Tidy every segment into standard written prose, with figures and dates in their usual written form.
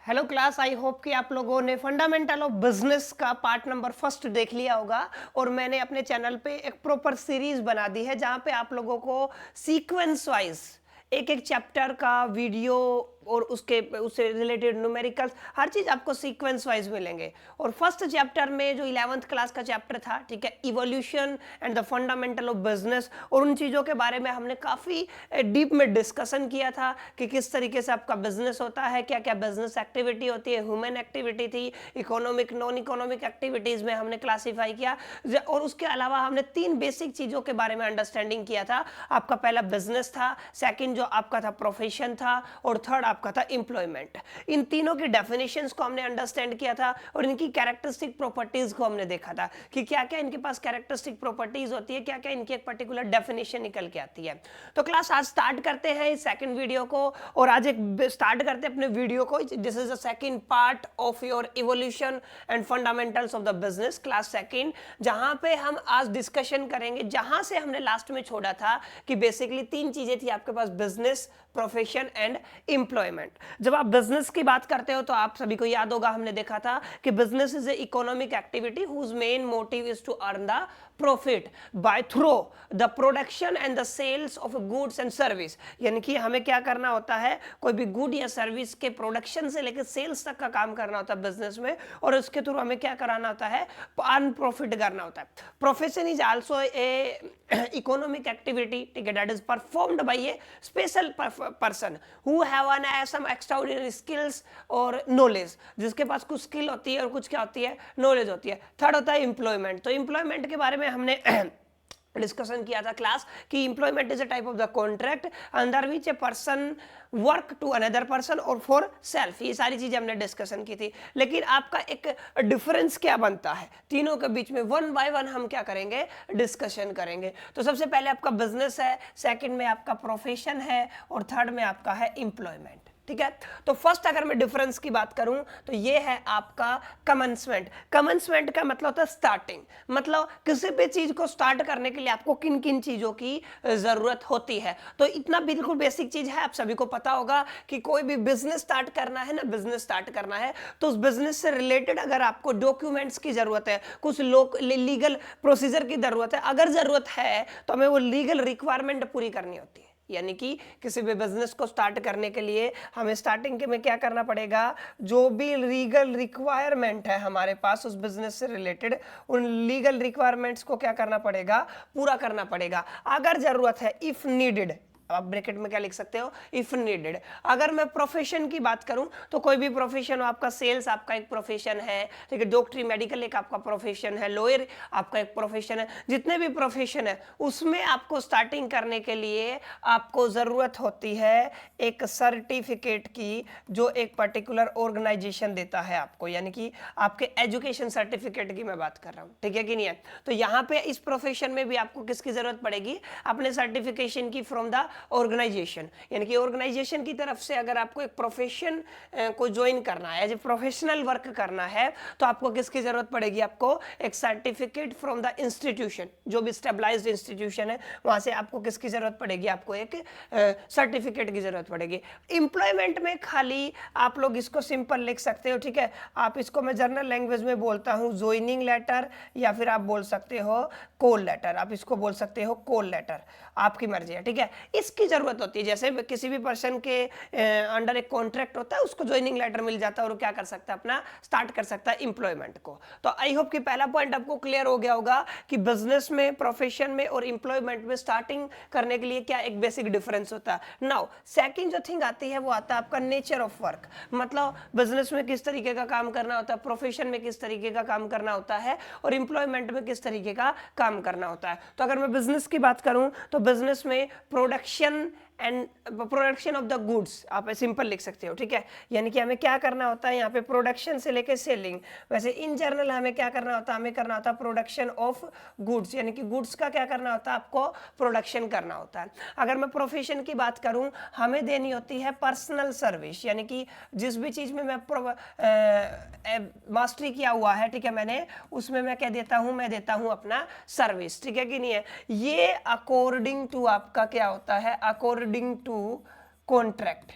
Hello class, I hope कि आप लोगों ने फंडामेंटल ऑफ बिजनेस का पार्ट नंबर फर्स्ट देख लिया होगा। और मैंने अपने चैनल पे एक प्रॉपर सीरीज बना दी है जहां पे आप लोगों को सीक्वेंस वाइज एक एक चैप्टर का वीडियो और उससे रिलेटेड न्यूमेरिकल्स हर चीज आपको सीक्वेंस वाइज मिलेंगे। और फर्स्ट चैप्टर में जो 11th क्लास का चैप्टर था, ठीक है, evolution and the fundamental of business, और उन चीजों के बारे में हमने काफी डीप में डिस्कशन किया था कि किस तरीके से आपका बिजनेस होता है, क्या क्या बिजनेस एक्टिविटी होती है, ह्यूमन एक्टिविटी थी, इकोनॉमिक नॉन इकोनॉमिक एक्टिविटीज में हमने क्लासीफाई किया। और उसके अलावा हमने 3 बेसिक चीजों के बारे में अंडरस्टैंडिंग किया था। आपका पहला बिजनेस था, सेकंड जो आपका था प्रोफेशन था, और थर्ड आपका था एम्प्लॉयमेंट। इन तीनों की डेफिनेशंस को हमने अंडरस्टैंड किया था और इनकी कैरेक्टरिस्टिक प्रॉपर्टीज को हमने देखा था कि क्या क्या इनके पास कैरेक्टरिस्टिक प्रॉपर्टीज होती है, क्या क्या इनकी एक पर्टिकुलर डेफिनेशन निकल के आती है। तो क्लास आज स्टार्ट करते हैं इस सेकंड वीडियो को, और आज एक स्टार्ट करते हैं अपने वीडियो को। This is the second part of your evolution and fundamentals of the business, class second, जहां पे हम आज डिस्कशन करेंगे जहां से हमने लास्ट में छोड़ा था कि बेसिकली 3 चीजें थी आपके पास, बिजनेस, प्रोफेशन एंड एम्प्लॉयमेंट। जब आप बिजनेस की बात करते हो तो आप सभी को याद होगा, हमने देखा था कि business is a economic activity whose main motive is to earn the profit by through the production and the sales of goods and service. यानी कि हमें क्या करना होता है, कोई भी गुड या सर्विस के प्रोडक्शन से लेकर सेल्स तक का काम करना होता है बिजनेस में, और उसके थ्रू हमें क्या कराना होता है, अर्न प्रॉफिट करना होता है। Profession is also a economic activity, ठीक है, that is performed by a special person who have an some extraordinary skills और नॉलेज, जिसके पास कुछ स्किल होती है और कुछ क्या होती है, नॉलेज होती है। थर्ड होता है एम्प्लॉयमेंट। तो एम्प्लॉयमेंट के बारे में हमने डिस्कशन किया था क्लास कि employment is a type of the contract under which a person work to another person और फॉर सेल्फ। ये सारी चीजें हमने डिस्कशन की थी। लेकिन आपका एक डिफरेंस क्या बनता है तीनों के बीच में, वन बाय वन हम क्या करेंगे, डिस्कशन करेंगे। तो सबसे पहले आपका बिजनेस है, सेकंड में आपका प्रोफेशन है, और थर्ड में आपका है एम्प्लॉयमेंट, ठीक है। तो फर्स्ट अगर मैं डिफरेंस की बात करूं तो ये है आपका कमेंसमेंट। कमेंसमेंट का मतलब होता है स्टार्टिंग, मतलब किसी भी चीज को स्टार्ट करने के लिए आपको किन किन चीजों की जरूरत होती है। तो इतना बिल्कुल बेसिक चीज है, आप सभी को पता होगा कि कोई भी बिजनेस स्टार्ट करना है ना, बिजनेस स्टार्ट करना है तो उस बिजनेस से रिलेटेड अगर आपको डॉक्यूमेंट्स की जरूरत है, कुछ लीगल प्रोसीजर की जरूरत है, अगर जरूरत है तो हमें वो लीगल रिक्वायरमेंट पूरी करनी होती है। यानी कि किसी भी बिजनेस को स्टार्ट करने के लिए हमें स्टार्टिंग के में क्या करना पड़ेगा, जो भी लीगल रिक्वायरमेंट है हमारे पास उस बिजनेस से रिलेटेड, उन लीगल रिक्वायरमेंट्स को क्या करना पड़ेगा, पूरा करना पड़ेगा। अगर जरूरत है, इफ नीडेड, आप ब्रैकेट में क्या लिख सकते हो, इफ नीडेड। अगर मैं प्रोफेशन की बात करूं तो कोई भी प्रोफेशन हो, आपका सेल्स आपका एक प्रोफेशन है, ठीक है, डॉक्टरी मेडिकल एक आपका प्रोफेशन है, लॉयर आपका एक प्रोफेशन है, जितने भी प्रोफेशन है उसमें आपको स्टार्टिंग करने के लिए आपको जरूरत होती है एक सर्टिफिकेट की, जो एक पर्टिकुलर ऑर्गेनाइजेशन देता है आपको, यानी कि आपके एजुकेशन सर्टिफिकेट की मैं बात कर रहा हूं, ठीक है कि नहीं है। तो यहां पे इस प्रोफेशन में भी आपको किसकी जरूरत पड़ेगी, अपने सर्टिफिकेशन की फ्रॉम द ऑर्गेनाइजेशन। यानी कि ऑर्गेनाइजेशन की तरफ से अगर आपको एक प्रोफेशन को ज्वाइन करना है, एज ए प्रोफेशनल वर्क करना है, तो आपको किसकी जरूरत पड़ेगी, आपको एक सर्टिफिकेट फ्रॉम द इंस्टीट्यूशन, जो भी स्टेबलाइज्ड इंस्टीट्यूशन है वहां से आपको किसकी जरूरत पड़ेगी, आपको एक सर्टिफिकेट की जरूरत पड़ेगी। एम्प्लॉयमेंट में खाली आप लोग इसको सिंपल लिख सकते हो, ठीक है, आप इसको मैं जनरल लैंग्वेज में बोलता हूं ज्वाइनिंग लेटर, या फिर आप बोल सकते हो कॉल लेटर, आप इसको बोल सकते हो कॉल लेटर, आपकी मर्जी है, ठीक है। इसकी जरूरत होती है, जैसे किसी भी पर्सन के अंडर एक कॉन्ट्रैक्ट होता है, उसको ज्वाइनिंग लेटर मिल जाता है और क्या कर सकता है, अपना स्टार्ट कर सकता है एम्प्लॉयमेंट को। तो आई होप कि पहला पॉइंट आपको क्लियर हो गया होगा कि बिजनेस में, प्रोफेशन में और एम्प्लॉयमेंट में स्टार्टिंग करने के लिए क्या एक बेसिक डिफरेंस होता है। नाउ सेकंड जो थिंग आती है वो आता है आपका नेचर ऑफ वर्क, मतलब बिजनेस में किस तरीके का काम करना होता है, प्रोफेशन में किस तरीके का काम करना होता है, और एम्प्लॉयमेंट में किस तरीके का काम करना होता है। तो अगर मैं बिजनेस की बात करूं तो बिजनेस में production and production of the goods आप सिंपल लिख सकते हो, ठीक है। यानी कि हमें क्या करना होता है यहाँ पे, प्रोडक्शन से लेके सेलिंग। वैसे इन जनरल हमें क्या करना होता है, हमें करना होता है प्रोडक्शन ऑफ गुड्स, यानी कि गुड्स का क्या करना होता है, आपको प्रोडक्शन करना होता है। अगर मैं प्रोफेशन की बात करूं, हमें देनी होती है पर्सनल सर्विस, यानी कि जिस भी चीज में मैं मास्टरी किया हुआ है, ठीक है, मैंने उसमें मैं क्या देता हूं, मैं देता हूं अपना सर्विस, ठीक है कि नहीं है। ये अकॉर्डिंग टू आपका क्या होता है, अकॉर्डिंग टू कॉन्ट्रैक्ट,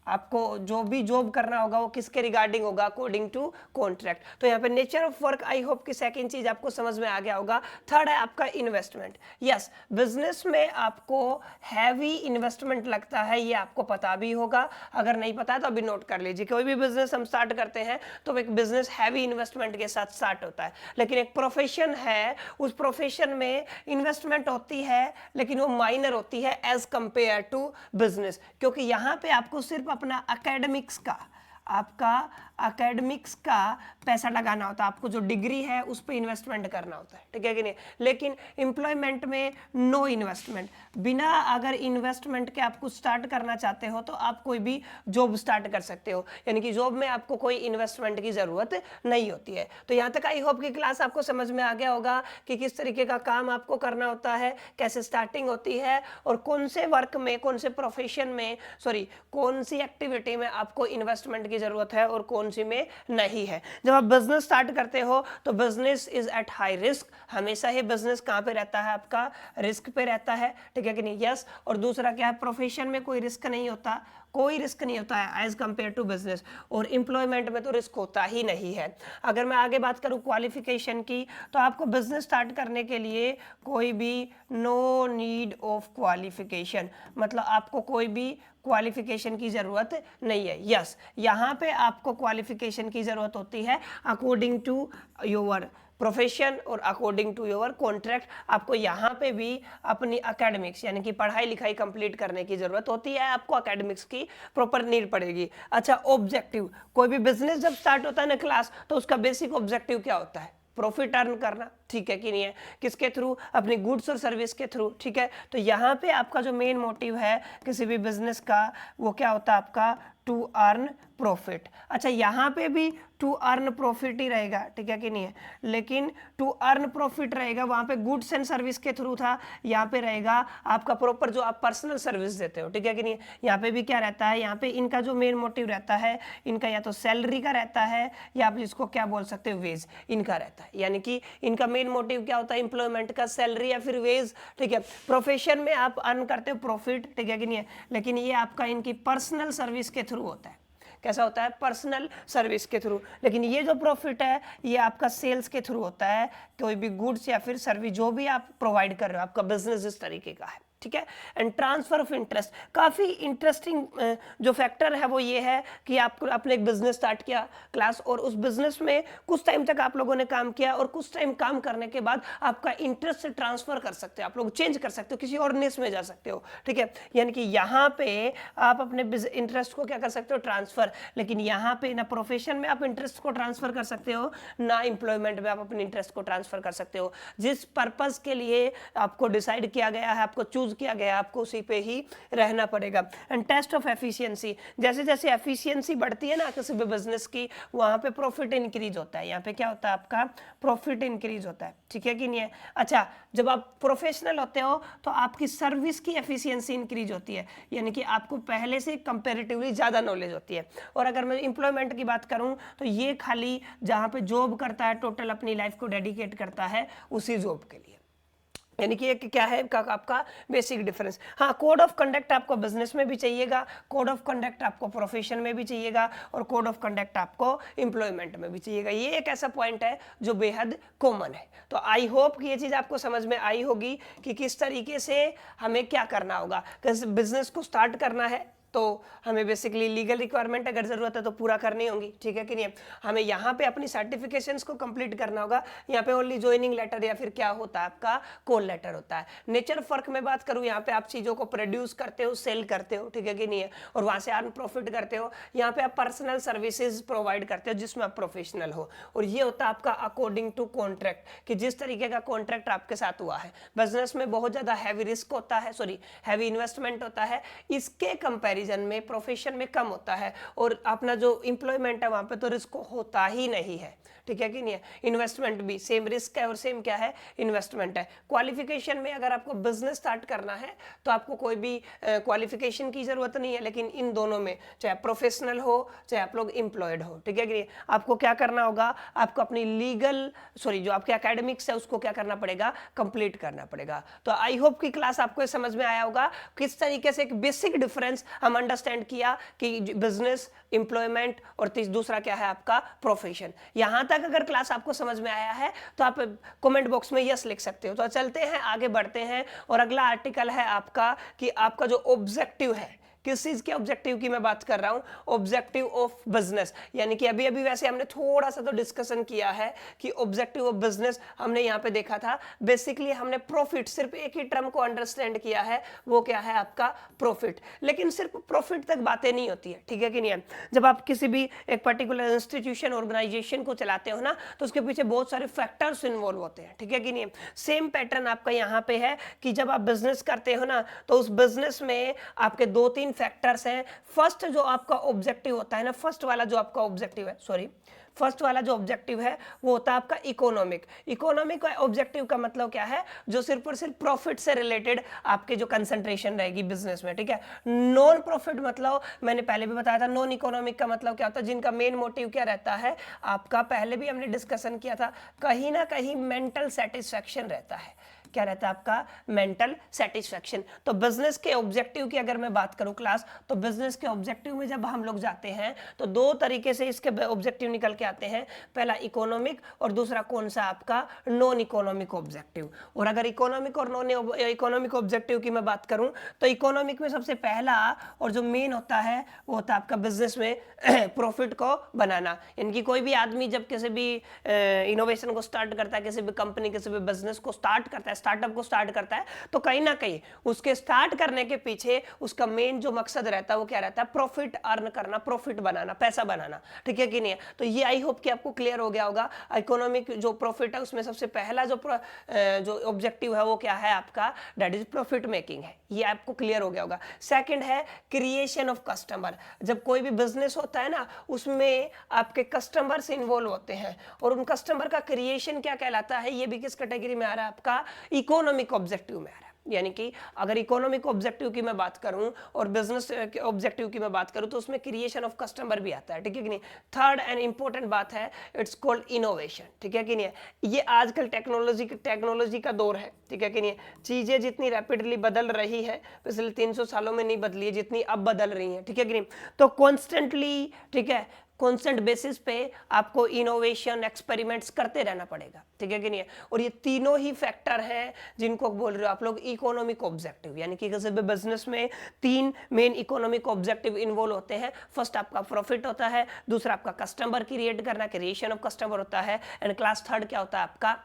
आपको जो भी जॉब करना होगा वो किसके रिगार्डिंग होगा, अकॉर्डिंग टू कॉन्ट्रैक्ट। तो यहाँ पे nature of work, I hope कि सेकंड चीज आपको समझ में आ गया होगा। थर्ड है आपका इन्वेस्टमेंट। यस, बिजनेस में आपको हैवी इन्वेस्टमेंट लगता है, ये आपको पता भी होगा, अगर नहीं पता है तो अभी नोट कर लीजिए। कोई भी बिजनेस हम स्टार्ट करते हैं तो एक बिजनेस हैवी इन्वेस्टमेंट के साथ स्टार्ट होता है, लेकिन एक प्रोफेशन है, उस प्रोफेशन में इन्वेस्टमेंट होती है लेकिन वो माइनर होती है एज कंपेयर टू बिजनेस, क्योंकि यहाँ पे आपको सिर्फ अपना एकेडमिक्स का, आपका एकेडमिक्स का पैसा लगाना होता है, आपको जो डिग्री है उस पर इन्वेस्टमेंट करना होता है, ठीक है कि नहीं। लेकिन एम्प्लॉयमेंट में नो इन्वेस्टमेंट, बिना अगर इन्वेस्टमेंट के आप कुछ स्टार्ट करना चाहते हो तो आप कोई भी जॉब स्टार्ट कर सकते हो, यानी कि जॉब में आपको कोई इन्वेस्टमेंट की जरूरत नहीं होती है। तो यहाँ तक आई होप की क्लास आपको समझ में आ गया होगा कि किस तरीके का काम आपको करना होता है, कैसे स्टार्टिंग होती है और कौन से वर्क में, कौन से प्रोफेशन में, सॉरी कौन सी एक्टिविटी में आपको इन्वेस्टमेंट की जरूरत है और कौन सी में नहीं है। जब आप बिजनेस स्टार्ट करते हो तो business is at high risk, हमेशा ही बिजनेस कहां पे रहता है, आपका रिस्क पे रहता है, ठीक है कि नहीं। यस, और दूसरा क्या है, प्रोफेशन में कोई रिस्क नहीं होता, कोई रिस्क नहीं होता है एज कंपेयर टू बिजनेस, और एम्प्लॉयमेंट में तो रिस्क होता ही नहीं है। अगर मैं आगे बात करूं क्वालिफिकेशन की, तो आपको बिजनेस स्टार्ट करने के लिए कोई भी नो नीड ऑफ क्वालिफिकेशन, मतलब आपको कोई भी क्वालिफिकेशन की जरूरत नहीं है। यस, यहाँ पे आपको क्वालिफिकेशन की जरूरत होती है अकॉर्डिंग टू योर प्रोफेशन और अकॉर्डिंग टू योर कॉन्ट्रैक्ट। आपको यहाँ पे भी अपनी एकेडमिक्स यानी कि पढ़ाई लिखाई कंप्लीट करने की जरूरत होती है, आपको एकेडमिक्स की प्रॉपर नीड पड़ेगी। अच्छा, ऑब्जेक्टिव, कोई भी बिजनेस जब स्टार्ट होता है ना क्लास, तो उसका बेसिक ऑब्जेक्टिव क्या होता है, प्रॉफिट अर्न करना, ठीक है कि नहीं है, किसके थ्रू, अपनी गुड्स और सर्विस के थ्रू, ठीक है। तो यहाँ पे आपका जो मेन मोटिव है किसी भी बिजनेस का वो क्या होता है, आपका टू अर्न प्रॉफिट। अच्छा, यहाँ पे भी टू अर्न प्रॉफिट ही रहेगा, ठीक है कि नहीं है, लेकिन टू अर्न प्रॉफिट रहेगा, वहाँ पे गुड्स एंड सर्विस के थ्रू था, यहाँ पे रहेगा आपका प्रॉपर जो आप पर्सनल सर्विस देते हो, ठीक है कि नहीं। यहाँ पे भी क्या रहता है, यहाँ पे इनका जो मेन मोटिव रहता है, इनका या तो सैलरी का रहता है या आप इसको क्या बोल सकते हो, वेज इनका रहता है, यानी कि इनका मेन मोटिव क्या होता है, एम्प्लॉयमेंट का, सैलरी या फिर वेज, ठीक है। प्रोफेशन में आप अर्न करते हो प्रॉफिट, ठीक है कि नहीं है, लेकिन ये आपका इनकी पर्सनल सर्विस के थ्रू होता है। कैसा होता है, पर्सनल सर्विस के थ्रू। लेकिन ये जो प्रॉफिट है ये आपका सेल्स के थ्रू होता है, कोई भी गुड्स या फिर सर्विस जो भी आप प्रोवाइड कर रहे हो, आपका बिजनेस इस तरीके का है, ठीक है। एंड ट्रांसफर ऑफ इंटरेस्ट, काफ़ी इंटरेस्टिंग जो फैक्टर है वो ये है कि आपने एक बिजनेस स्टार्ट किया क्लास, और उस बिजनेस में कुछ टाइम तक आप लोगों ने काम किया, और कुछ टाइम काम करने के बाद आपका इंटरेस्ट से ट्रांसफर कर सकते हो, आप लोग चेंज कर सकते हो, किसी और निश में जा सकते हो, ठीक है। यानी कि यहाँ पे आप अपने इंटरेस्ट को क्या कर सकते हो, ट्रांसफर। लेकिन यहाँ पे ना प्रोफेशन में आप इंटरेस्ट को ट्रांसफर कर सकते हो, ना एम्प्लॉयमेंट में आप अपने इंटरेस्ट को ट्रांसफर कर सकते हो। जिस पर्पज के लिए आपको डिसाइड किया गया है, आपको चूज किया गया, आपको उसी पे ही रहना पड़ेगा। एंड टेस्ट ऑफ एफिशिएंसी, जैसे जैसे एफिशिएंसी बढ़ती है ना किसी भी बिजनेस की, वहां पे प्रॉफिट इंक्रीज होता है, यहाँ पे क्या होता है, आपका प्रॉफिट इंक्रीज होता है, ठीक है कि नहीं है। अच्छा, जब आप प्रोफेशनल होते हो तो आपकी सर्विस की एफिशिएंसी इंक्रीज होती है, यानी कि आपको पहले से कंपैरेटिवली ज्यादा नॉलेज होती है। और अगर मैं एम्प्लॉयमेंट की बात करूं तो ये खाली जहां पे जॉब करता है, टोटल अपनी लाइफ को डेडिकेट करता है उसी जॉब के लिए, यानी कि एक क्या है आपका बेसिक डिफरेंस। हाँ, कोड ऑफ कंडक्ट आपको बिजनेस में भी चाहिएगा, कोड ऑफ कंडक्ट आपको प्रोफेशन में भी चाहिएगा, और कोड ऑफ कंडक्ट आपको एम्प्लॉयमेंट में भी चाहिएगा। ये एक ऐसा पॉइंट है जो बेहद कॉमन है। तो आई होप कि ये चीज़ आपको समझ में आई होगी कि किस तरीके से हमें क्या करना होगा। बिजनेस को स्टार्ट करना है तो हमें बेसिकली लीगल रिक्वायरमेंट अगर जरूरत है तो पूरा करनी होगी, ठीक है कि नहीं। हमें यहाँ पे अपनी सर्टिफिकेशंस को कंप्लीट करना होगा। यहाँ पे ओनली ज्वाइनिंग लेटर या फिर क्या होता है, आपका कॉल लेटर होता है। नेचर फर्क में बात करूँ, यहाँ पे आप चीज़ों को प्रोड्यूस करते हो, सेल करते हो, ठीक है कि नहीं है, और वहाँ से अर्न प्रॉफिट करते हो। यहाँ पे आप पर्सनल सर्विसेज प्रोवाइड करते हो जिसमें आप प्रोफेशनल हो, और ये होता है आपका अकॉर्डिंग टू कॉन्ट्रैक्ट, कि जिस तरीके का कॉन्ट्रैक्ट आपके साथ हुआ है। बिजनेस में बहुत ज़्यादा हैवी रिस्क होता है, सॉरी हैवी इन्वेस्टमेंट होता है, इसके कंपेरिजन में प्रोफेशन में कम होता है, और अपना जो एम्प्लॉयमेंट है वहां पे तो रिस्क होता ही नहीं है, ठीक है कि नहीं है। इन्वेस्टमेंट भी सेम रिस्क है और सेम क्या है, इन्वेस्टमेंट है। क्वालिफिकेशन में अगर आपको बिजनेस स्टार्ट करना है तो आपको कोई भी क्वालिफिकेशन की जरूरत नहीं है, लेकिन इन दोनों में चाहे प्रोफेशनल हो चाहे आप लोग एम्प्लॉयड हो, ठीक है कि नहीं, आपको क्या करना होगा, आपको अपनी जो आपके एकेडमिक्स है उसको क्या करना पड़ेगा, कंप्लीट करना पड़ेगा। तो आई होप की क्लास आपको समझ में आया होगा किस तरीके से एक बेसिक डिफरेंस हम अंडरस्टैंड किया कि बिजनेस, एम्प्लॉयमेंट और दूसरा क्या है आपका प्रोफेशन। यहां तक अगर क्लास आपको समझ में आया है तो आप कमेंट बॉक्स में यस लिख सकते हो। तो चलते हैं आगे बढ़ते हैं और अगला आर्टिकल है आपका कि आपका जो ऑब्जेक्टिव है, किस चीज के ऑब्जेक्टिव की मैं बात कर रहा हूं, ऑब्जेक्टिव ऑफ बिजनेस। यानी कि अभी अभी वैसे हमने थोड़ा सा तो डिस्कशन किया है कि ऑब्जेक्टिव ऑफ बिजनेस हमने यहां पे देखा था, बेसिकली हमने प्रॉफिट, सिर्फ एक ही टर्म को अंडरस्टैंड किया है, वो क्या है आपका प्रॉफिट। लेकिन सिर्फ प्रॉफिट तक बातें नहीं होती है, ठीक है कि नहीं है। जब आप किसी भी एक पर्टिकुलर इंस्टीट्यूशन, ऑर्गेनाइजेशन को चलाते हो ना, तो उसके पीछे बहुत सारे फैक्टर्स इन्वॉल्व होते हैं, ठीक है कि नहीं। सेम पैटर्न आपका यहाँ पे है कि जब आप बिजनेस करते हो ना, तो उस बिजनेस में आपके 2-3 फैक्टर्स हैं। फर्स्ट जो आपका ऑब्जेक्टिव होता है ना, फर्स्ट वाला जो ऑब्जेक्टिव है वो होता है आपका इकोनॉमिक ऑब्जेक्टिव का मतलब क्या है, जो सिर्फ और सिर्फ प्रॉफिट से रिलेटेड आपके जो कंसंट्रेशन रहेगी बिजनेस में, ठीक है। नॉन प्रॉफिट मतलब मैंने पहले भी बताया था, नॉन इकोनॉमिक का मतलब क्या होता है, जिनका मेन मोटिव क्या रहता है आपका, पहले भी हमने डिस्कशन किया था, कहीं ना कहीं मेंटल सेटिस्फैक्शन रहता है। क्या रहता है आपका, मेंटल सेटिस्फैक्शन। तो बिजनेस के ऑब्जेक्टिव की अगर मैं बात करूं क्लास, तो बिजनेस के ऑब्जेक्टिव में जब हम लोग जाते हैं तो 2 तरीके से इसके ऑब्जेक्टिव निकल के आते हैं, पहला इकोनॉमिक और दूसरा कौन सा आपका, नॉन इकोनॉमिक ऑब्जेक्टिव। और अगर इकोनॉमिक और नॉन इकोनॉमिक ऑब्जेक्टिव की मैं बात करूं तो इकोनॉमिक में सबसे पहला और जो मेन होता है वो होता है आपका बिजनेस में प्रॉफिट को बनाना। यानी कोई भी आदमी जब किसी भी इनोवेशन को स्टार्ट करता है, किसी भी कंपनी, किसी भी बिजनेस को स्टार्ट करता है, स्टार्टअप को स्टार्ट करता है, तो कहीं ना कहीं उसके स्टार्ट करने के पीछे उसका मेन जो मकसद रहता है वो क्या रहता है, प्रॉफिट अर्न करना, प्रॉफिट बनाना, पैसा बनाना, ठीक है कि नहीं है। तो ये आई होप कि आपको क्लियर हो गया होगा। इकोनॉमिक जो प्रॉफिट है उसमें सबसे पहला जो ऑब्जेक्टिव है वो क्या है आपका, दैट इज प्रॉफिट मेकिंग है। ये आपको क्लियर हो गया होगा। सेकंड है क्रिएशन ऑफ कस्टमर। जब कोई भी बिजनेस होता है ना, उसमें आपके कस्टमर्स इन्वॉल्व होते हैं और उन कस्टमर का क्रिएशन क्या कहलाता है, ये भी किस कैटेगरी में आ रहा है आपका, इकोनॉमिक ऑब्जेक्टिव में आ रहा है। यानी कि अगर इकोनॉमिक ऑब्जेक्टिव की मैं बात करूं और बिजनेस ऑब्जेक्टिव की मैं बात करूं तो उसमें क्रिएशन ऑफ कस्टमर भी आता है, ठीक है कि नहीं। थर्ड एंड इंपॉर्टेंट बात है, इट्स कॉल्ड इनोवेशन, ठीक है कि नहीं है। ये आजकल टेक्नोलॉजी का दौर है, ठीक है कि नहीं है। चीजें जितनी रैपिडली बदल रही है, पिछले 300 सालों में नहीं बदली है जितनी अब बदल रही है, ठीक है कि नहीं। तो कॉन्स्टेंटली, ठीक है, कॉन्स्टेंट बेसिस पे आपको इनोवेशन, एक्सपेरिमेंट्स करते रहना पड़ेगा, ठीक है कि नहीं है। और ये तीनों ही फैक्टर हैं जिनको बोल रहे हो आप लोग इकोनॉमिक ऑब्जेक्टिव। यानी कि किसी भी बिजनेस में 3 मेन इकोनॉमिक ऑब्जेक्टिव इन्वॉल्व होते हैं। फर्स्ट आपका प्रॉफिट होता है, दूसरा आपका कस्टमर क्रिएट करना, क्रिएशन ऑफ कस्टमर होता है, एंड क्लास थर्ड क्या होता है आपका,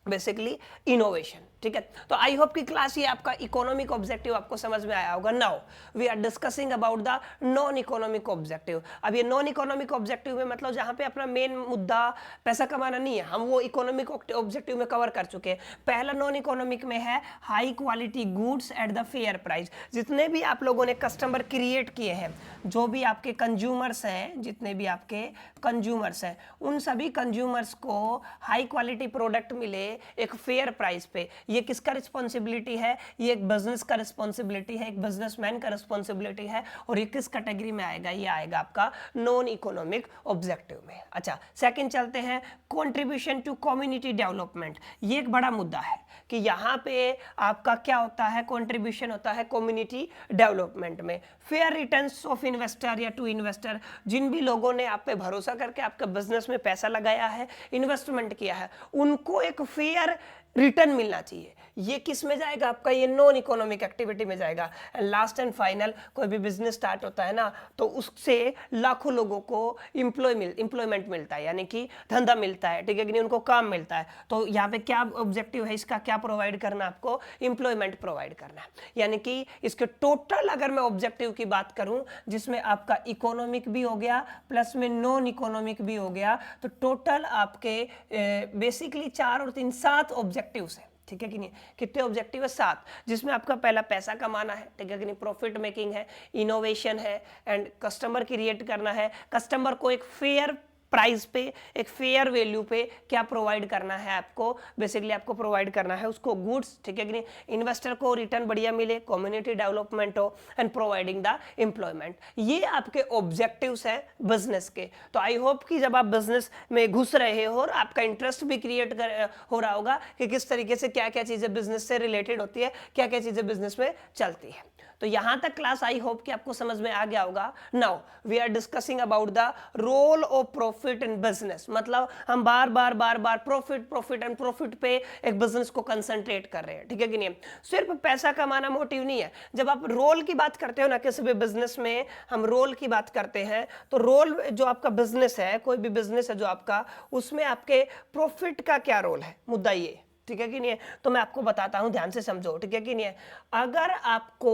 बेसिकली इनोवेशन, ठीक है। तो आई होप की क्लास ये आपका इकोनॉमिक ऑब्जेक्टिव आपको समझ में आया होगा। Now we are discussing about the non economic objective. अब ये नॉन इकोनॉमिक ऑब्जेक्टिव में मतलब जहां पे अपना मेन मुद्दा पैसा कमाना नहीं है, हम वो इकोनॉमिक ऑब्जेक्टिव में कवर कर चुके हैं। पहला नॉन इकोनॉमिक में है high quality goods at the fair price. जितने भी आप लोगों ने कस्टमर क्रिएट किए हैं, जो भी आपके कंज्यूमर्स हैं, जितने भी आपके कंज्यूमर्स हैं, उन सभी कंज्यूमर्स को हाई क्वालिटी प्रोडक्ट मिले एक फेयर प्राइस पे। ये किसका रिस्पॉन्सिबिलिटी है, ये एक बिजनेस का रिस्पॉन्सिबिलिटी है, एक बिजनेसमैन का रिस्पॉन्सिबिलिटी है। और ये किस कैटेगरी में आएगा, ये आएगा आपका नॉन इकोनॉमिक ऑब्जेक्टिव में। अच्छा, सेकंड चलते हैं, कंट्रीब्यूशन टू कम्युनिटी डेवलपमेंट। ये एक बड़ा मुद्दा है कि यहाँ पे आपका क्या होता है, कंट्रीब्यूशन होता है कम्युनिटी डेवलपमेंट में। फेयर रिटर्न्स ऑफ इन्वेस्टर या टू इन्वेस्टर, जिन भी लोगों ने आप पे भरोसा करके आपके बिजनेस में पैसा लगाया है, इन्वेस्टमेंट किया है, उनको एक फेयर रिटर्न मिलना चाहिए। ये किस में जाएगा आपका, ये नॉन इकोनॉमिक एक्टिविटी में जाएगा। एंड लास्ट एंड फाइनल, कोई भी बिजनेस स्टार्ट होता है ना, तो उससे लाखों लोगों को एम्प्लॉयमेंट मिलता है, यानी कि धंधा मिलता है, ठीक है कि नहीं, उनको काम मिलता है। तो यहाँ पे क्या ऑब्जेक्टिव है इसका, क्या प्रोवाइड करना, आपको एम्प्लॉयमेंट प्रोवाइड करना है। यानी कि इसके टोटल अगर मैं ऑब्जेक्टिव की बात करूं, जिसमें आपका इकोनॉमिक भी हो गया प्लस में नॉन इकोनॉमिक भी हो गया, तो टोटल आपके बेसिकली 4 और 3 7 ऑब्जेक्टिव्स हैं, ठीक है कि नहीं। कितने ऑब्जेक्टिव है, 7, जिसमें आपका पहला पैसा कमाना है, ठीक है कि नहीं, प्रॉफिट मेकिंग है, इनोवेशन है, एंड कस्टमर क्रिएट करना है, कस्टमर को एक फेयर प्राइस पे, एक फेयर वैल्यू पे क्या प्रोवाइड करना है आपको, बेसिकली आपको प्रोवाइड करना है उसको गुड्स, ठीक है कि नहीं, इन्वेस्टर को रिटर्न बढ़िया मिले, कम्युनिटी डेवलपमेंट हो एंड प्रोवाइडिंग द एम्प्लॉयमेंट। ये आपके ऑब्जेक्टिव्स हैं बिजनेस के। तो आई होप कि जब आप बिजनेस में घुस रहे हो और आपका इंटरेस्ट भी क्रिएट हो रहा होगा कि किस तरीके से क्या क्या चीजें बिजनेस से रिलेटेड होती है, क्या क्या चीजें बिजनेस में चलती है। तो यहां तक क्लास आई होप कि आपको समझ में आ गया होगा। Now we are discussing about the role of profit in business. मतलब हम बार बार प्रॉफिट एंड प्रॉफिट पे एक बिजनेस को कंसंट्रेट कर रहे हैं, ठीक है कि नहीं। सिर्फ पैसा कमाना मोटिव नहीं है। जब आप रोल की बात करते हो ना किसी भी बिजनेस में, हम रोल की बात करते हैं, तो रोल जो आपका बिजनेस है, कोई भी बिजनेस है जो आपका, उसमें आपके प्रॉफिट का क्या रोल है, मुद्दा ये, ठीक है कि नहीं है। तो मैं आपको बताता हूं, ध्यान से समझो, ठीक है कि नहीं है। अगर आपको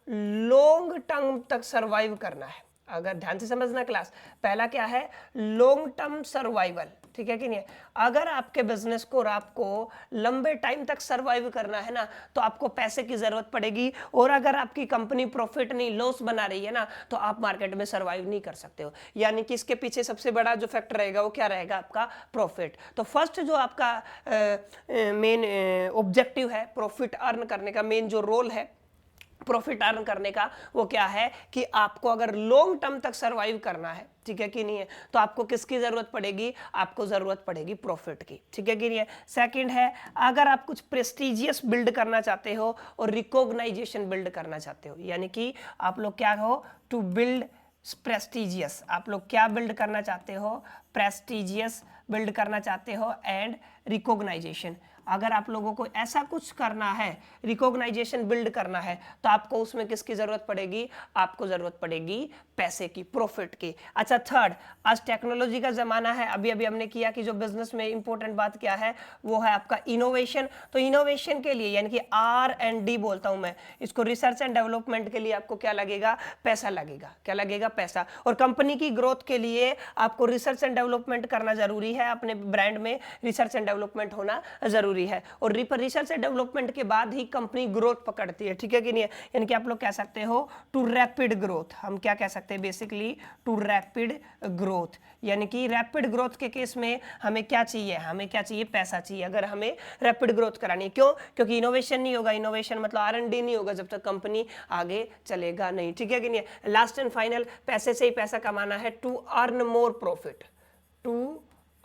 लॉन्ग टर्म तक सरवाइव करना है, अगर ध्यान से समझना क्लास, पहला क्या है, लॉन्ग टर्म सर्वाइवल, ठीक है कि नहीं है। अगर आपके बिजनेस को और आपको लंबे टाइम तक सर्वाइव करना है ना, तो आपको पैसे की जरूरत पड़ेगी। और अगर आपकी कंपनी प्रॉफिट नहीं, लॉस बना रही है ना, तो आप मार्केट में सर्वाइव नहीं कर सकते हो। यानी कि इसके पीछे सबसे बड़ा जो फैक्टर रहेगा वो क्या रहेगा, आपका प्रॉफिट। तो फर्स्ट जो आपका मेन ऑब्जेक्टिव है प्रॉफिट अर्न करने का, मेन जो रोल है प्रॉफिट अर्न करने का, वो क्या है कि आपको अगर लॉन्ग टर्म तक सरवाइव करना है, ठीक है कि नहीं है, तो आपको किसकी जरूरत पड़ेगी, आपको जरूरत पड़ेगी प्रॉफिट की, ठीक है कि नहीं है। सेकंड है, अगर आप कुछ प्रेस्टिजियस बिल्ड करना चाहते हो और रिकॉग्नाइजेशन बिल्ड करना चाहते हो, यानी कि आप लोग क्या हो, टू बिल्ड प्रेस्टिजियस, आप लोग क्या बिल्ड करना चाहते हो, प्रेस्टिजियस बिल्ड करना चाहते हो एंड रिकॉग्नाइजेशन। अगर आप लोगों को ऐसा कुछ करना है, रिकॉग्नाइजेशन बिल्ड करना है, तो आपको उसमें किसकी जरूरत पड़ेगी, आपको जरूरत पड़ेगी पैसे की, प्रॉफिट की। अच्छा थर्ड, आज टेक्नोलॉजी का जमाना है, अभी अभी हमने किया कि जो बिजनेस में इंपॉर्टेंट बात क्या है, वो है आपका इनोवेशन। तो इनोवेशन के लिए, यानी कि R&D बोलता हूं मैं इसको, रिसर्च एंड डेवलपमेंट के लिए आपको क्या लगेगा, पैसा लगेगा। क्या लगेगा, पैसा। और कंपनी की ग्रोथ के लिए आपको रिसर्च एंड डेवलपमेंट करना जरूरी है, अपने ब्रांड में रिसर्च एंड डेवलपमेंट होना जरूरी है। और रिसर्च एंड डेवलपमेंट के बाद ही कंपनी ग्रोथ पकड़ती है, ठीक है कि नहीं है। यानी कि आप लोग कह सकते हो टू रैपिड ग्रोथ, हम क्या कह सकते हैं बेसिकली, टू रैपिड ग्रोथ। यानी कि रैपिड ग्रोथ के केस में हमें क्या चाहिए, हमें क्या चाहिए, पैसा चाहिए, अगर हमें रैपिड ग्रोथ करानी है। क्यों, क्योंकि इनोवेशन नहीं होगा, इनोवेशन मतलब R&D नहीं होगा जब तक कंपनी आगे चलेगा नहीं, ठीक है कि नहीं है। लास्ट एंड फाइनल, पैसे से ही पैसा कमाना है, to earn more profit, to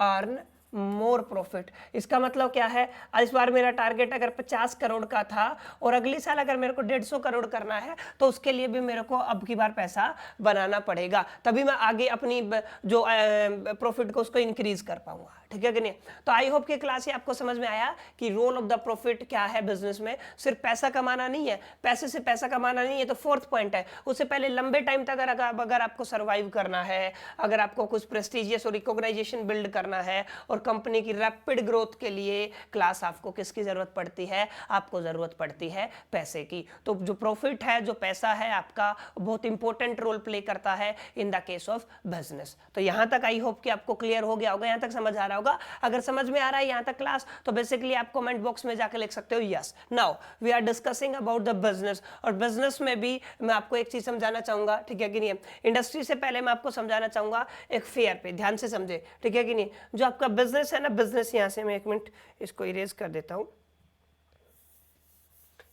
earn more profit. इसका मतलब क्या है, इस बार मेरा टारगेट अगर 50 करोड़ का था और अगले साल अगर मेरे को 150 करोड़ करना है, तो उसके लिए भी मेरे को अब की बार पैसा बनाना पड़ेगा, तभी मैं आगे अपनी जो प्रॉफिट को उसको इंक्रीज कर पाऊंगा, ठीक है कि नहीं। तो आई होप कि क्लास ये आपको समझ में आया कि रोल ऑफ द प्रॉफिट क्या है बिजनेस में। सिर्फ पैसा कमाना नहीं है, पैसे से पैसा कमाना नहीं है, तो फोर्थ पॉइंट है, उससे पहले लंबे टाइम तक अगर आपको सर्वाइव करना है, अगर आपको कुछ प्रेस्टिजियस और रिकॉग्नाइजेशन बिल्ड करना है और कंपनी की रैपिड ग्रोथ के लिए क्लास आपको किसकी जरूरत पड़ती है, आपको जरूरत पड़ती है पैसे की। तो जो प्रॉफिट है, जो पैसा है आपका, बहुत इंपॉर्टेंट रोल प्ले करता है in the case of business. तो यहां तक आई होप कि आपको क्लियर हो गया होगा, यहां तक समझ आ रहा होगा। अगर समझ में आ रहा है यहां तक क्लास, तो बेसिकली आप कमेंट बॉक्स में जाकर लिख सकते हो yes. Now we are discussing about the business. और बिजनेस में भी मैं आपको एक चीज समझाना चाहूंगा, ठीक है कि नहीं। इंडस्ट्री से पहले मैं आपको समझाना चाहूंगा एक फेयर पे, ध्यान से समझे, ठीक है कि नहीं। जो आपका बिजनेस है ना, बिजनेस, यहां से मैं एक मिनट इसको इरेज कर देता हूं।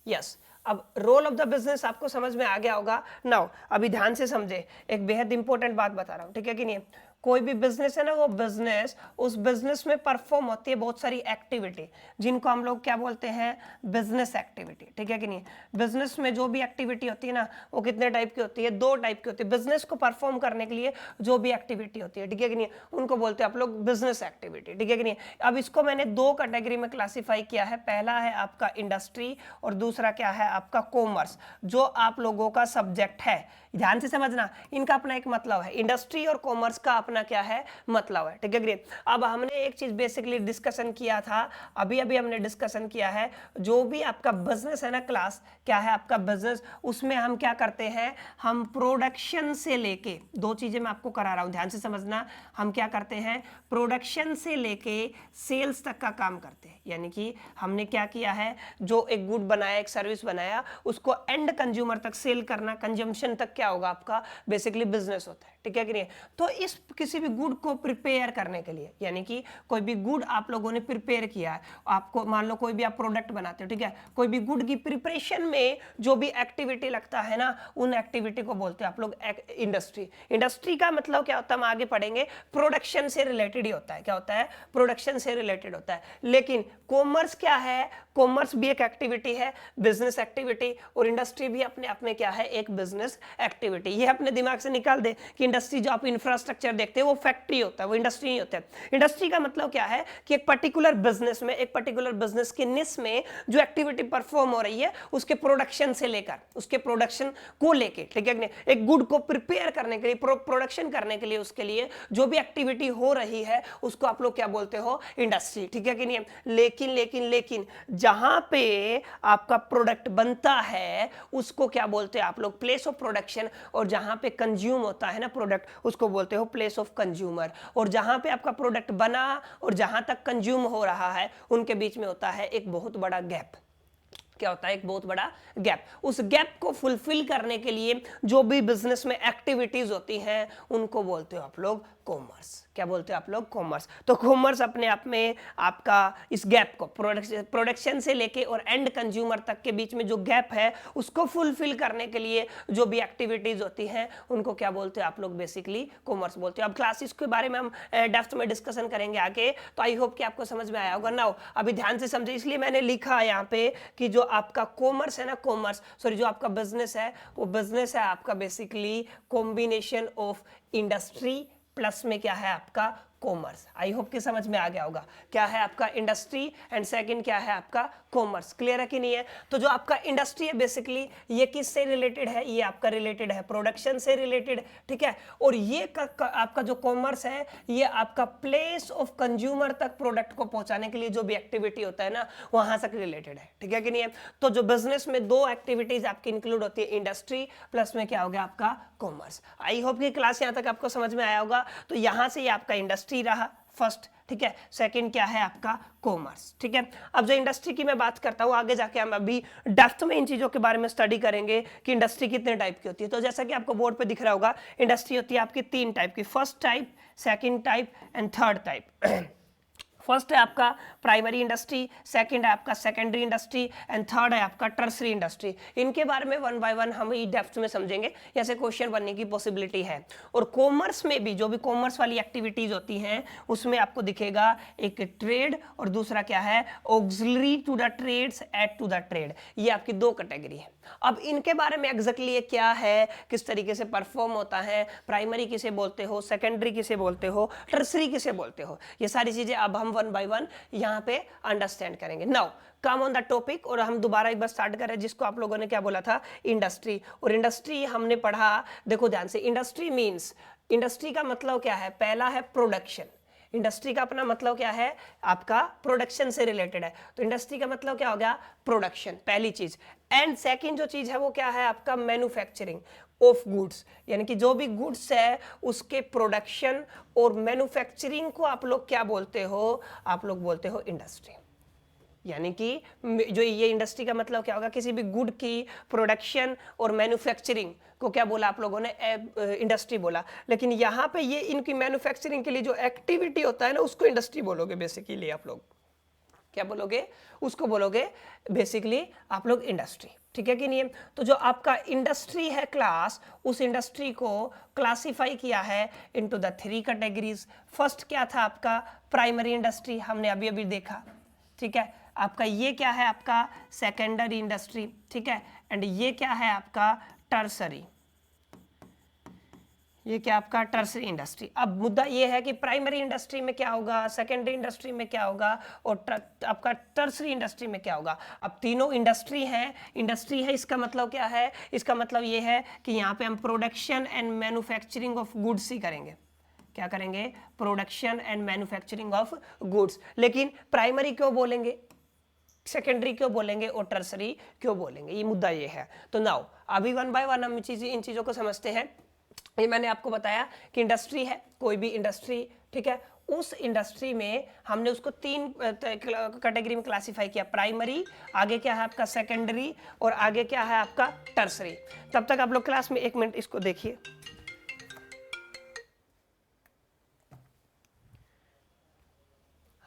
यस, अब रोल ऑफ द बिजनेस आपको समझ में आ गया होगा। नाउ अभी ध्यान से समझे, एक बेहद इंपॉर्टेंट बात बता रहा हूं, ठीक है कि नहीं। कोई भी बिजनेस है ना, वो बिजनेस, उस बिजनेस में परफॉर्म होती है बहुत सारी एक्टिविटी, जिनको हम लोग क्या बोलते हैं, बिजनेस एक्टिविटी, ठीक है कि नहीं। बिजनेस में जो भी एक्टिविटी होती है ना, वो कितने टाइप की होती है, 2 टाइप की होती है। बिजनेस को परफॉर्म करने के लिए जो भी एक्टिविटी होती है, ठीक है कि नहीं, उनको बोलते हैं आप लोग बिजनेस एक्टिविटी, ठीक है कि नहीं। अब इसको मैंने 2 कैटेगरी में क्लासीफाई किया है। पहला है आपका इंडस्ट्री और दूसरा क्या है आपका कॉमर्स, जो आप लोगों का सब्जेक्ट है। ध्यान से समझना, इनका अपना एक मतलब है, इंडस्ट्री और कॉमर्स का अपना क्या है, मतलब है, ठीक है ग्रेट। अब हमने एक चीज बेसिकली डिस्कशन किया था, अभी अभी हमने डिस्कशन किया है, जो भी आपका बिजनेस है ना क्लास, क्या है आपका बिजनेस, उसमें हम क्या करते हैं, हम प्रोडक्शन से लेके, 2 चीजें मैं आपको करा रहा हूं, ध्यान से समझना। हम क्या करते हैं, प्रोडक्शन से लेके सेल्स तक का काम करते हैं। यानी कि हमने क्या किया है, जो एक गुड बनाया, एक सर्विस बनाया, उसको एंड कंज्यूमर तक सेल करना, कंजम्पशन तक क्या क्या होगा आपका बेसिकली बिजनेस होता है, ठीक है कि नहीं। तो इस किसी भी गुड को प्रिपेयर करने के लिए, यानी कि कोई भी गुड आप लोगों ने प्रिपेयर किया है, आपको मान लो कोई भी आप प्रोडक्ट बनाते हो, ठीक है, कोई भी गुड की प्रिपरेशन में जो भी एक्टिविटी लगता है ना, उन एक्टिविटी को बोलते हैं आप लोग इंडस्ट्री। इंडस्ट्री का मतलब क्या होता है, हम आगे पढ़ेंगे, प्रोडक्शन से रिलेटेड ही होता है। क्या होता है, प्रोडक्शन से रिलेटेड होता है। लेकिन कॉमर्स क्या है, कॉमर्स भी एक एक्टिविटी है, बिजनेस एक्टिविटी, और इंडस्ट्री भी अपने आप में क्या है, एक बिजनेस एक्टिविटी। ये अपने दिमाग से निकाल दे कि इंडस्ट्री जो आप इंफ्रास्ट्रक्चर देखते हैं वो फैक्ट्री होता है, वो इंडस्ट्री नहीं होता है। इंडस्ट्री का मतलब क्या है कि एक पर्टिकुलर बिजनेस में, एक पर्टिकुलर बिजनेस के निश में जो एक्टिविटी परफॉर्म हो रही है उसके प्रोडक्शन से लेकर उसके प्रोडक्शन को लेके, ठीक है, एक गुड को प्रिपेयर करने के लिए, प्रोडक्शन करने के लिए, उसके लिए जो भी एक्टिविटी हो रही है उसको आप लोग क्या बोलते हो, इंडस्ट्री, ठीक है कि नहीं। लेकिन लेकिन लेकिन जहां पे आपका प्रोडक्ट बनता है उसको क्या बोलते हैं आप लोग, प्लेस ऑफ प्रोडक्शन। और जहां पे कंज्यूम होता है ना प्रोडक्ट, उसको बोलते हो प्लेस ऑफ कंज्यूमर। और जहां पे आपका प्रोडक्ट बना और जहां तक कंज्यूम हो रहा है उनके बीच में होता है एक बहुत बड़ा गैप। क्या होता है, एक बहुत बड़ा गैप। उस गैप को फुलफिल करने के लिए जो भी बिजनेस में एक्टिविटीज होती हैं उनको बोलते हो आप लोग कॉमर्स। क्या बोलते हो आप लोग, कॉमर्स। तो कॉमर्स अपने आप में आपका इस गैप को, प्रोडक्शन से लेके और एंड कंज्यूमर तक के बीच में जो गैप है उसको फुलफिल करने के लिए जो भी एक्टिविटीज होती हैं उनको क्या बोलते हो आप लोग, बेसिकली कॉमर्स बोलते हो। अब क्लासेस के बारे में हम डेप्थ में डिस्कशन करेंगे आगे, तो आई होप कि आपको समझ में आया होगा। नाउ अभी ध्यान से समझे, इसलिए मैंने लिखा यहाँ पे कि जो आपका कॉमर्स है ना, कॉमर्स सॉरी जो आपका बिजनेस है वो बिजनेस है आपका basically combination of industry plus में क्या है आपका कॉमर्स। आई होप कि समझ में आ गया होगा। क्या है आपका इंडस्ट्री एंड सेकंड क्या है आपका कॉमर्स। क्लियर है कि नहीं है। तो जो आपका इंडस्ट्री है बेसिकली ये किससे रिलेटेड है, ये आपका रिलेटेड है प्रोडक्शन से रिलेटेड, ठीक है। और ये आपका जो कॉमर्स है ये आपका प्लेस ऑफ कंज्यूमर तक प्रोडक्ट को पहुंचाने के लिए जो भी एक्टिविटी होता है ना वहां तक रिलेटेड है, ठीक है कि नहीं है। तो जो बिजनेस में दो एक्टिविटीज आपकी इंक्लूड होती है, इंडस्ट्री प्लस में क्या हो गया आपका कॉमर्स। आई होप कि क्लास यहां तक आपको समझ में आया होगा। तो यहां से ये आपका इंडस्ट्री रहा फर्स्ट, ठीक है। सेकंड क्या है आपका कॉमर्स, ठीक है। अब जो इंडस्ट्री की मैं बात करता हूं आगे जाके हम अभी डेप्थ में इन चीजों के बारे में स्टडी करेंगे कि इंडस्ट्री कितने टाइप की होती है। तो जैसा कि आपको बोर्ड पे दिख रहा होगा इंडस्ट्री होती है आपकी तीन टाइप की, first type, second type and third type. First है आपका प्राइमरी इंडस्ट्री, सेकंड है आपका सेकेंडरी इंडस्ट्री एंड थर्ड है आपका टर्सरी इंडस्ट्री। इनके बारे में वन बाय वन हम ही डेप्थ में समझेंगे, ऐसे क्वेश्चन बनने की पॉसिबिलिटी है। और कॉमर्स में भी जो भी कॉमर्स वाली एक्टिविटीज होती हैं उसमें आपको दिखेगा एक ट्रेड और दूसरा क्या है auxiliary to the trades, aid to the trade. ये आपकी दो कैटेगरी है। अब इनके बारे में एग्जैक्टली ये क्या है, किस तरीके से परफॉर्म होता है, प्राइमरी किसे बोलते हो, सेकेंडरी किसे बोलते हो, टर्सरी किसे बोलते हो, ये सारी चीजें अब हम वन बाय वन यहाँ पे अंडरस्टैंड करेंगे। Now come on the topic, और हम दोबारा एक बार स्टार्ट करें जिसको आप लोगों ने क्या बोला था, इंडस्ट्री। और इंडस्ट्री हमने पढ़ा, देखो ध्यान से, इंडस्ट्री मींस, इंडस्ट्री का मतलब क्या है, पहला है प्रोडक्शन। इंडस्ट्री का अपना मतलब क्या है आपका प्रोडक्शन से रिलेटेड है। तो इंडस्ट्री का मतलब क्या हो गया, प्रोडक्शन, पहली चीज। एंड सेकंड जो चीज है वो क्या है आपका मैन्युफैक्चरिंग ऑफ गुड्स, यानी कि जो भी गुड्स है उसके प्रोडक्शन और मैन्युफैक्चरिंग को आप लोग क्या बोलते हो, आप लोग बोलते हो इंडस्ट्री। यानी कि जो ये इंडस्ट्री का मतलब क्या होगा, किसी भी गुड की प्रोडक्शन और मैन्युफैक्चरिंग को क्या बोला आप लोगों ने, इंडस्ट्री बोला। लेकिन यहाँ पे ये इनकी मैन्युफैक्चरिंग के लिए जो एक्टिविटी होता है ना उसको इंडस्ट्री बोलोगे बेसिकली। आप लोग क्या बोलोगे, उसको बोलोगे बेसिकली आप लोग इंडस्ट्री, ठीक है कि नहीं। तो जो आपका इंडस्ट्री है क्लास, उस इंडस्ट्री को क्लासिफाई किया है into the three categories. First क्या था आपका प्राइमरी इंडस्ट्री, हमने अभी अभी देखा, ठीक है। आपका ये क्या है आपका सेकेंडरी इंडस्ट्री, ठीक है। एंड ये क्या है आपका टर्सरी, ये क्या आपका टर्सरी इंडस्ट्री। अब मुद्दा ये है कि प्राइमरी इंडस्ट्री में क्या होगा, सेकेंडरी इंडस्ट्री में क्या होगा और आपका टर्सरी इंडस्ट्री में क्या होगा। अब तीनों इंडस्ट्री है, इंडस्ट्री है इसका मतलब क्या है, इसका मतलब ये है कि यहाँ पे हम production and manufacturing of goods ही करेंगे। क्या करेंगे, production and manufacturing of goods. लेकिन प्राइमरी क्यों बोलेंगे, सेकेंडरी क्यों बोलेंगे और टर्सरी क्यों बोलेंगे, ये मुद्दा ये है। तो नाउ अभी वन बाय वन हम इन चीजों को समझते हैं। ये मैंने आपको बताया कि इंडस्ट्री है, कोई भी इंडस्ट्री, ठीक है, उस इंडस्ट्री में हमने उसको 3 कैटेगरी में क्लासिफाई किया, प्राइमरी, आगे क्या है आपका सेकेंडरी, और आगे क्या है आपका टर्सरी। तब तक आप लोग क्लास में 1 मिनट इसको देखिए।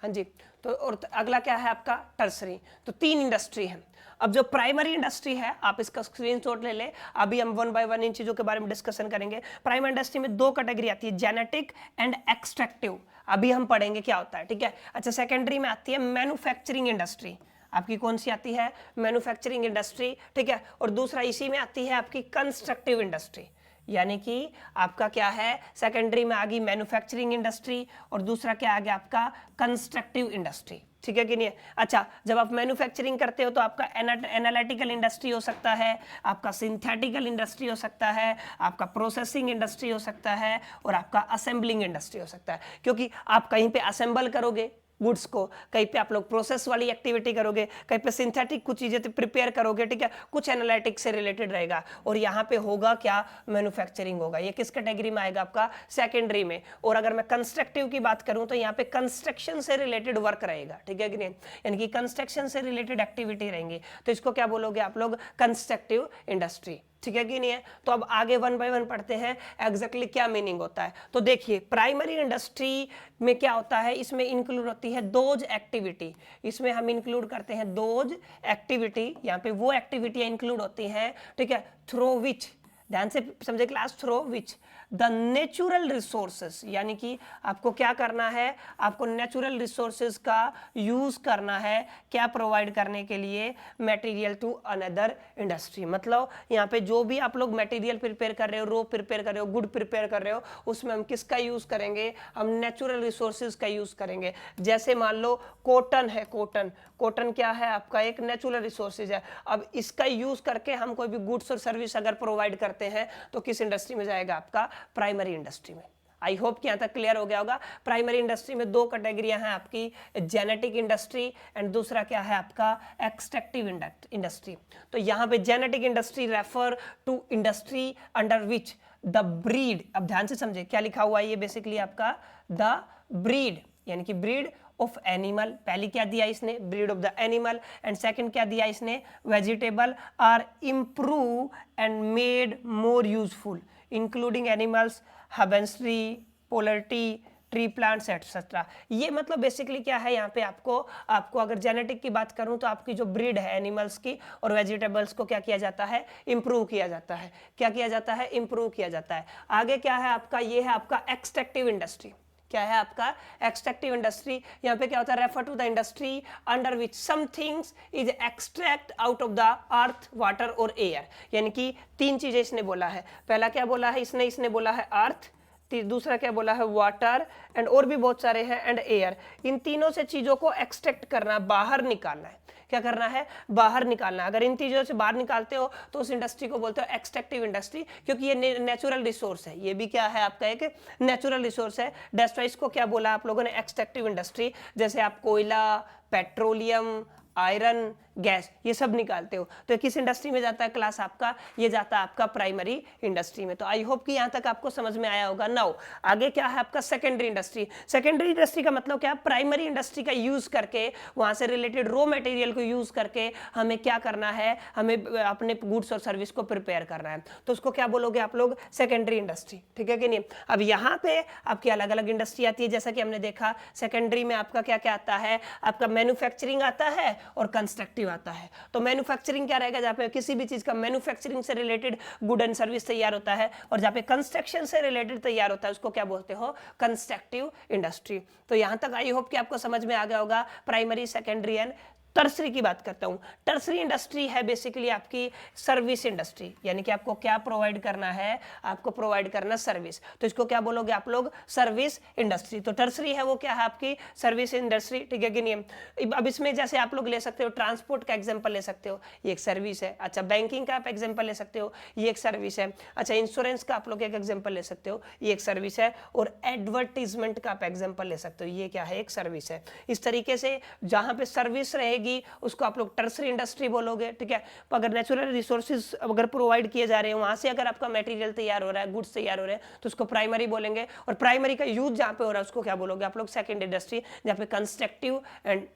हाँ जी, तो और अगला क्या है आपका टर्सरी। तो 3 इंडस्ट्री है। अब जो प्राइमरी इंडस्ट्री है, आप इसका स्क्रीनशॉट ले ले, अभी हम 1 बाय 1 इन चीजों के बारे में डिस्कशन करेंगे। प्राइमरी इंडस्ट्री में 2 कैटेगरी आती है, जेनेटिक एंड एक्सट्रैक्टिव, अभी हम पढ़ेंगे क्या होता है, ठीक है। अच्छा, सेकेंडरी में आती है मैन्युफैक्चरिंग इंडस्ट्री, आपकी कौन सी आती है, मैन्युफैक्चरिंग इंडस्ट्री, ठीक है। और दूसरा इसी में आती है आपकी कंस्ट्रक्टिव इंडस्ट्री, यानी कि आपका क्या है, सेकेंडरी में आ गई मैन्युफैक्चरिंग इंडस्ट्री और दूसरा क्या आ गया आपका कंस्ट्रक्टिव इंडस्ट्री, ठीक है कि नहीं। अच्छा, जब आप मैन्युफैक्चरिंग करते हो तो आपका एनालिटिकल इंडस्ट्री हो सकता है, आपका सिंथेटिकल इंडस्ट्री हो सकता है, आपका प्रोसेसिंग इंडस्ट्री हो सकता है, और आपका असेंबलिंग इंडस्ट्री हो सकता है, क्योंकि आप कहीं पे असेंबल करोगे गुड्स को, कहीं पे आप लोग प्रोसेस वाली एक्टिविटी करोगे, कहीं पे सिंथेटिक कुछ चीजें प्रिपेयर करोगे, ठीक है, कुछ एनालिटिक्स से रिलेटेड रहेगा, और यहाँ पे होगा क्या, मैन्युफैक्चरिंग होगा। ये किस कैटेगरी में आएगा आपका, सेकेंडरी में। और अगर मैं कंस्ट्रक्टिव की बात करूं तो यहाँ पे कंस्ट्रक्शन से रिलेटेड वर्क रहेगा, ठीक है कि नहीं, यानी कि कंस्ट्रक्शन से रिलेटेड एक्टिविटी रहेंगी, तो इसको क्या बोलोगे आप लोग, कंस्ट्रक्टिव इंडस्ट्री, ठीक है कि नहीं है। तो अब आगे 1 बाय 1 पढ़ते हैं एग्जैक्टली क्या मीनिंग होता है। तो देखिए, प्राइमरी इंडस्ट्री में क्या होता है, इसमें इंक्लूड होती है दोज एक्टिविटी, इसमें हम इंक्लूड करते हैं दोज एक्टिविटी, यहाँ पे वो एक्टिविटियां इंक्लूड होती हैं, ठीक है, थ्रू विच, ध्यान से समझे class, through which the natural resources, यानी कि आपको क्या करना है, आपको नेचुरल रिसोर्सेज का यूज करना है, क्या प्रोवाइड करने के लिए, मटेरियल टू अनदर इंडस्ट्री। मतलब यहाँ पे जो भी आप लोग मटेरियल प्रिपेयर कर रहे हो, रो प्रिपेयर कर रहे हो, गुड प्रिपेयर कर रहे हो, उसमें हम किसका यूज करेंगे, हम नेचुरल रिसोर्सेज का यूज करेंगे। जैसे मान लो कॉटन है, कॉटन, कॉटन क्या है आपका एक नेचुरल रिसोर्सेज है। अब इसका यूज करके हम कोई भी गुड्स और सर्विस अगर प्रोवाइड करते हैं तो किस इंडस्ट्री में जाएगा आपका, प्राइमरी इंडस्ट्री में। आई होप कि यहां तक क्लियर हो गया होगा। प्राइमरी इंडस्ट्री में 2 कैटेगरियां हैं आपकी, जेनेटिक इंडस्ट्री एंड दूसरा क्या है आपका, एक्सट्रैक्टिव इंडस्ट्री। तो यहां पे genetic industry refer to industry under which the breed, अब ध्यान से समझे क्या लिखा हुआ है, ये बेसिकली आपका द ब्रीड, यानी कि ब्रीड ऑफ एनिमल, पहली क्या दिया इसने, breed of the animal, and second क्या दिया इसने, vegetable are improve and made more useful including animals, husbandry, poultry, tree plants etcetera. ये मतलब बेसिकली क्या है, यहाँ पे आपको अगर जेनेटिक की बात करूं तो आपकी जो ब्रीड है एनिमल्स की और वेजिटेबल्स को क्या किया जाता है, इंप्रूव किया जाता है। क्या किया जाता है, इंप्रूव किया जाता है। आगे क्या है आपका, ये है आपका एक्सट्रैक्टिव इंडस्ट्री। क्या है आपका, एक्सट्रैक्टिव इंडस्ट्री। यहाँ पे क्या होता है, refer to the industry under which some things is extract out of the earth, water और एयर। यानी कि 3 चीजें इसने बोला है। पहला क्या बोला है इसने बोला है अर्थ, दूसरा क्या बोला है वाटर, एंड और भी बहुत सारे हैं, एंड एयर। इन तीनों से चीजों को एक्सट्रैक्ट करना, बाहर निकालना है। क्या करना है, बाहर निकालना। अगर इन चीजों से बाहर निकालते हो तो उस इंडस्ट्री को बोलते हो एक्सट्रैक्टिव इंडस्ट्री, क्योंकि ये नेचुरल रिसोर्स है। ये भी क्या है आपका एक नेचुरल रिसोर्स है। दैट्स व्हाई इसको क्या बोला आप लोगों ने, एक्सट्रैक्टिव इंडस्ट्री। जैसे आप कोयला, पेट्रोलियम, आयरन, गैस, ये सब निकालते हो, तो किस इंडस्ट्री में जाता है क्लास आपका, ये जाता है आपका प्राइमरी इंडस्ट्री में। तो आई होप कि यहां तक आपको समझ में आया होगा। नाउ आगे क्या है आपका, सेकेंडरी इंडस्ट्री। सेकेंडरी इंडस्ट्री का मतलब क्या, प्राइमरी इंडस्ट्री का यूज करके, वहां से रिलेटेड रॉ मटेरियल को यूज करके हमें क्या करना है, हमें अपने गुड्स और सर्विस को प्रिपेयर करना है, तो उसको क्या बोलोगे आप लोग, सेकेंडरी इंडस्ट्री, ठीक है कि नहीं। अब यहाँ पे आपकी अलग अलग इंडस्ट्री आती है, जैसा कि हमने देखा सेकेंडरी में आपका क्या क्या आता है, आपका मैन्युफैक्चरिंग आता है और कंस्ट्रक्टिव आता है। तो मैन्युफैक्चरिंग क्या रहेगा, जहां पे किसी भी चीज का मैन्युफैक्चरिंग से रिलेटेड गुड एंड सर्विस तैयार होता है, और जहां पे कंस्ट्रक्शन से रिलेटेड तैयार होता है उसको क्या बोलते हो, कंस्ट्रक्टिव इंडस्ट्री। तो यहां तक आई होप कि आपको समझ में आ गया होगा प्राइमरी, सेकेंडरी एंड टर्सरी की बात करता हूं। टर्सरी इंडस्ट्री है बेसिकली आपकी सर्विस इंडस्ट्री, यानी कि आपको क्या प्रोवाइड करना है, आपको प्रोवाइड करना सर्विस, तो इसको क्या बोलोगे आप लोग, सर्विस इंडस्ट्री। तो टर्सरी है वो क्या है आपकी सर्विस इंडस्ट्री, ठीक है कि नहीं। अब इसमें जैसे आप लोग ले सकते हो, ट्रांसपोर्ट का एग्जांपल ले सकते हो, ये एक सर्विस है। अच्छा, बैंकिंग का आप एग्जांपल ले सकते हो, ये एक सर्विस है। अच्छा, इंश्योरेंस का आप लोग एक एग्जांपल ले सकते हो, ये एक सर्विस है। और एडवर्टीजमेंट का आप एग्जांपल ले सकते हो, ये क्या है, एक सर्विस है। इस तरीके से जहां पे सर्विस रहेगी बनेगी उसको आप लोग टर्सरी इंडस्ट्री बोलोगे, ठीक है। तो अगर नेचुरल रिसोर्सेज अगर प्रोवाइड किए जा रहे हैं, वहां से अगर आपका मटेरियल तैयार हो रहा है, गुड्स तैयार हो रहे हैं, तो उसको प्राइमरी बोलेंगे। और प्राइमरी का यूज जहां पे हो रहा है उसको क्या बोलोगे आप लोग? सेकंड इंडस्ट्री, जहां पे कंस्ट्रक्टिव एंड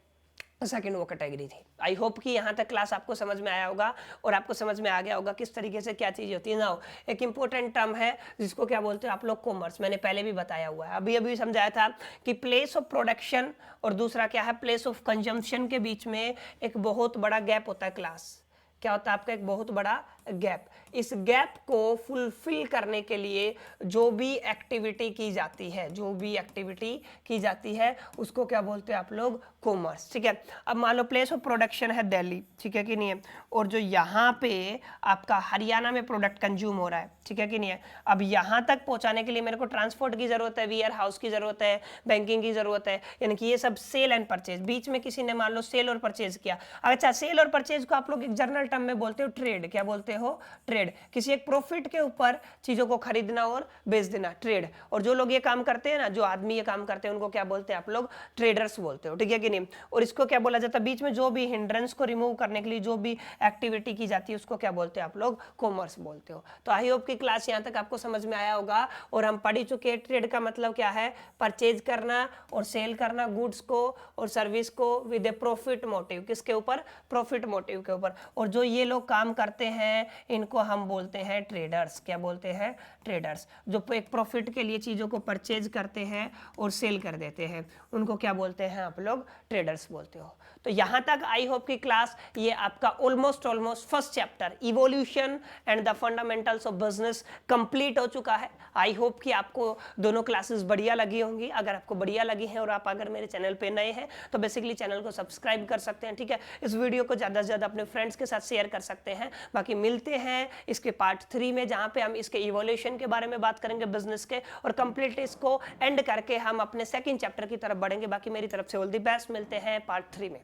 सेकंड वो कैटेगरी थी। आई होप कि यहाँ तक क्लास आपको समझ में आया होगा और आपको समझ में आ गया होगा किस तरीके से क्या चीज़ होती है। नाउ एक इंपॉर्टेंट टर्म है जिसको क्या बोलते हैं आप लोग? कॉमर्स। मैंने पहले भी बताया हुआ है, अभी अभी समझाया था कि प्लेस ऑफ प्रोडक्शन और दूसरा क्या है? प्लेस ऑफ कंजम्पशन के बीच में एक बहुत बड़ा गैप होता है। क्लास क्या होता है आपका? एक बहुत बड़ा गैप। इस गैप को फुलफिल करने के लिए जो भी एक्टिविटी की जाती है, जो भी एक्टिविटी की जाती है उसको क्या बोलते हैं आप लोग? कॉमर्स, ठीक है। अब मान लो प्लेस ऑफ प्रोडक्शन है दिल्ली, ठीक है कि नहीं है, और जो यहाँ पे आपका हरियाणा में प्रोडक्ट कंज्यूम हो रहा है, ठीक है कि नहीं है। अब यहाँ तक पहुँचाने के लिए मेरे को ट्रांसपोर्ट की जरूरत है, वेयर हाउस की जरूरत है, बैंकिंग की जरूरत है, यानी कि ये सब सेल एंड परचेज। बीच में किसी ने मान लो सेल और परचेज किया। अच्छा, सेल और परचेज को आप लोग एक जनरल टर्म में बोलते हो ट्रेड। क्या बोलते हो? ट्रेड। किसी एक प्रॉफिट के ऊपर चीजों को खरीदना और बेच देना, ट्रेड। और जो लोग ये काम करते हैं ना, जो आदमी ये काम करते हैं, उनको क्या बोलते हैं आप लोग? ट्रेडर्स बोलते हो, ठीक है कि नहीं। और इसको क्या बोला जाता है? बीच में जो भी हिंड्रेंस को रिमूव करने के लिए जो भी एक्टिविटी की जाती है उसको क्या बोलते हैं आप लोग? कॉमर्स बोलते हो। तो आई होप की क्लास यहाँ तक आपको समझ में आया होगा। और हम पढ़ ही चुके हैं ट्रेड का मतलब क्या है? परचेज करना और सेल करना गुड्स को और सर्विस को विद ए प्रॉफिट मोटिव। किसके ऊपर? प्रॉफिट मोटिव के ऊपर। और जो ये लोग काम करते हैं इनको हम बोलते हैं ट्रेडर्स। क्या बोलते हैं? ट्रेडर्स। जो एक प्रॉफिट के लिए चीजों को परचेज करते हैं और सेल कर देते हैं उनको क्या बोलते हैं आप लोग? ट्रेडर्स बोलते हो। तो यहां तक आई होप की क्लास ये आपका almost first chapter evolution and the fundamentals of business complete हो चुका है। आई होप कि आपको दोनों क्लासेस बढ़िया लगी होंगी। अगर आपको बढ़िया लगी है और आप अगर मेरे चैनल पे नए हैं तो बेसिकली चैनल को सब्सक्राइब कर सकते हैं, ठीक है। इस वीडियो को ज्यादा से ज्यादा अपने फ्रेंड्स के साथ शेयर कर सकते हैं। बाकी मिलते हैं इसके पार्ट 3 में, जहां पे हम इसके इवोल्यूशन के बारे में बात करेंगे बिजनेस के, और कंप्लीट इसको एंड करके हम अपने सेकंड चैप्टर की तरफ बढ़ेंगे। बाकी मेरी तरफ से ऑल द बेस्ट, मिलते हैं पार्ट 3 में।